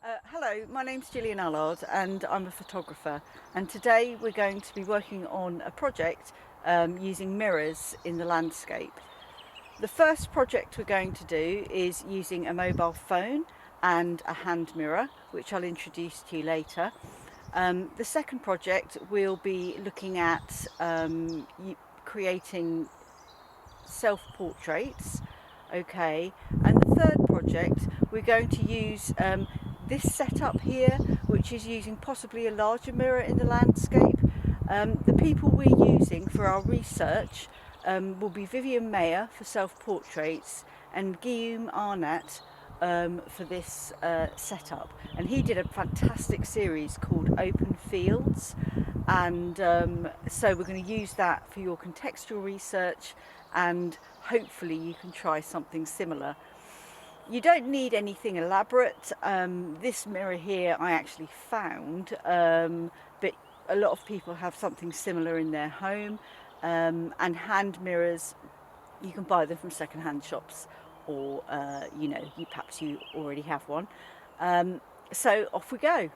Hello, my name's Gillian Allard and I'm a photographer, and today we're going to be working on a project using mirrors in the landscape. The first project we're going to do is using a mobile phone and a hand mirror, which I'll introduce to you later. The second project we'll be looking at creating self-portraits, okay, and the third project we're going to use this setup here, which is using possibly a larger mirror in the landscape. The people we're using for our research will be Vivian Mayer for self-portraits and Gillian Allard for this setup, and he did a fantastic series called Open Fields, and so we're going to use that for your contextual research, and hopefully you can try something similar. You don't need anything elaborate. This mirror here I actually found, but a lot of people have something similar in their home, and hand mirrors, you can buy them from second-hand shops, or you perhaps you already have one. So off we go.